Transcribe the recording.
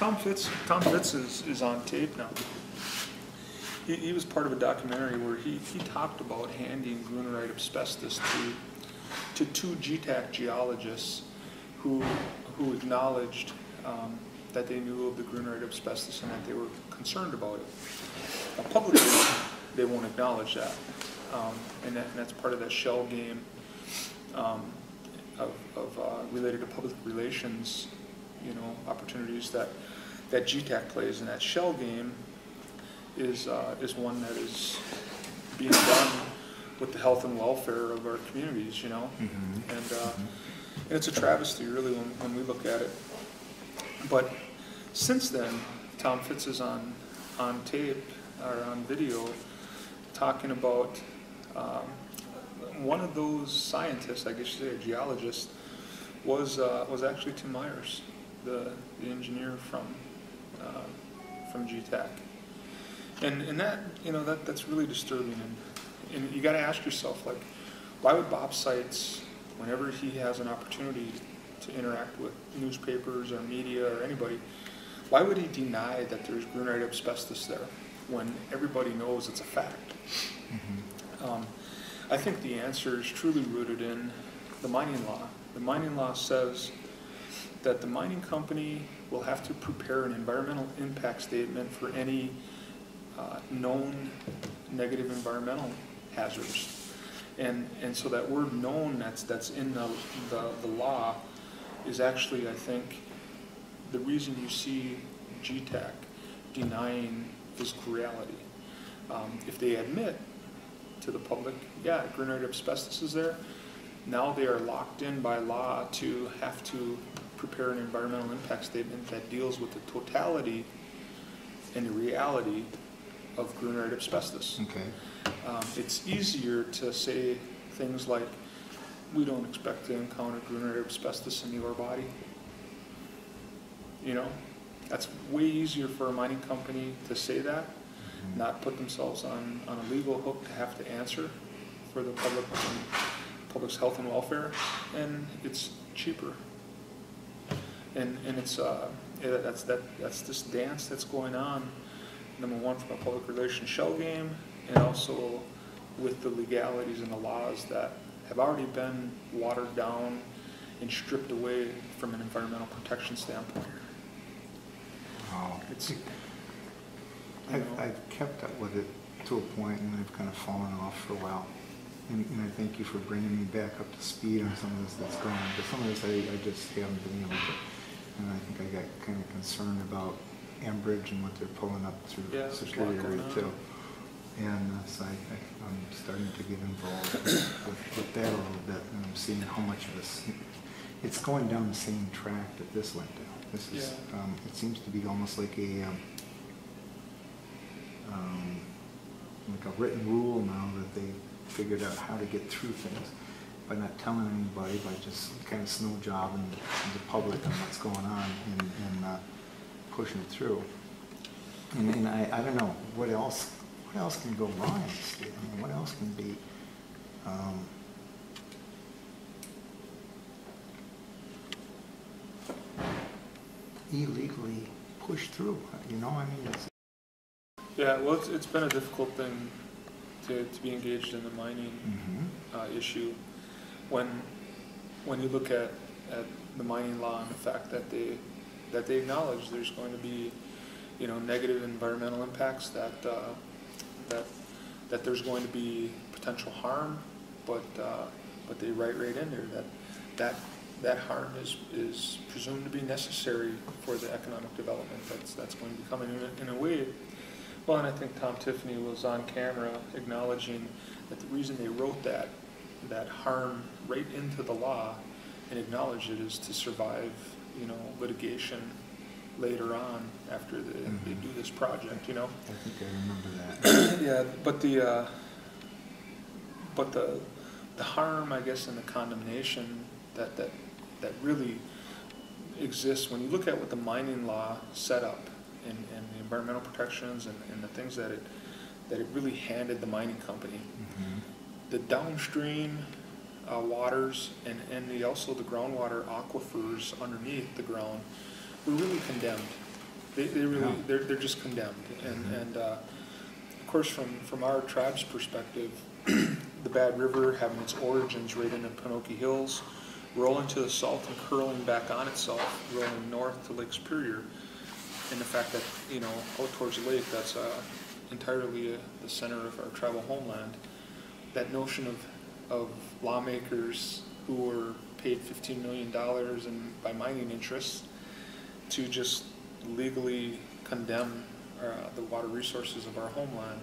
Tom Fitz is on tape now. He was part of a documentary where he talked about handing Gunerite asbestos to two GTAC geologists who acknowledged that they knew of the Gunerite asbestos and that they were concerned about it. Now, publicly, they won't acknowledge that, and that's part of that shell game related to public relations, opportunities that GTAC plays. And that shell game is one that is being done with the health and welfare of our communities, Mm-hmm. And it's a travesty, really, when we look at it. But since then, Tom Fitz is on tape or on video talking about one of those scientists, I guess you say, a geologist, was actually Tim Myers, the engineer from GTAC, and that's really disturbing. And you got to ask yourself, like, why would Bob Seitz, whenever he has an opportunity to interact with newspapers or media or anybody, why would he deny that there's Gunerite asbestos there when everybody knows it's a fact? Mm-hmm. I think the answer is truly rooted in the mining law. The mining law says that the mining company will have to prepare an environmental impact statement for any known negative environmental hazards. And so that word known that's in the law is actually, I think, the reason you see GTAC denying physical reality. If they admit to the public, yeah, Gunerite asbestos is there, now they are locked in by law to have to prepare an environmental impact statement that deals with the totality and the reality of Gunerite asbestos. Okay. It's easier to say things like, we don't expect to encounter Gunerite asbestos in your body. That's way easier for a mining company to say that, Mm-hmm. not put themselves on a legal hook to have to answer for the public's health and welfare, and it's cheaper. And it's that's this dance that's going on. Number one, from a public relations shell game, and also with the legalities and the laws that have already been watered down and stripped away from an environmental protection standpoint. Wow. It's, I've kept up with it to a point, and I've kind of fallen off for a while. And I thank you for bringing me back up to speed on some of this that's going on. But some of this I just haven't been able to. And I think I got kind of concerned about Ambridge and what they're pulling up through Superior too. And so I'm starting to get involved with that a little bit, and I'm seeing how much of this, it's going down the same track that this went down. This is, it seems to be almost like a written rule now that they figured out how to get through things by not telling anybody, by just kind of snow jobbing the public on what's going on and pushing it through. And I don't know what else can go wrong in this state. I mean, what else can be illegally pushed through? I mean, it's yeah, well, it's been a difficult thing to be engaged in the mining issue when you look at the mining law and the fact that they acknowledge there's going to be negative environmental impacts, that there's going to be potential harm, but they write right in there that harm is presumed to be necessary for the economic development that's going to be coming in a way. Well, and I think Tom Tiffany was on camera acknowledging that the reason they wrote that harm right into the law and acknowledged it is to survive, litigation later on after they do this project, I think I remember that. Yeah, but the harm, I guess, and the condemnation that really exists when you look at what the mining law set up and the environmental protections and the things that it really handed the mining company. The downstream waters and also the groundwater aquifers underneath the ground were really condemned. They really, Yeah. they're just condemned. And of course, from our tribe's perspective, the Bad River having its origins right in the Pinocchio Hills, rolling to the south and curling back on itself, rolling north to Lake Superior, and the fact that, you know, out towards the lake, that's entirely the center of our tribal homeland. That notion of lawmakers who were paid $15 million by mining interests to just legally condemn the water resources of our homeland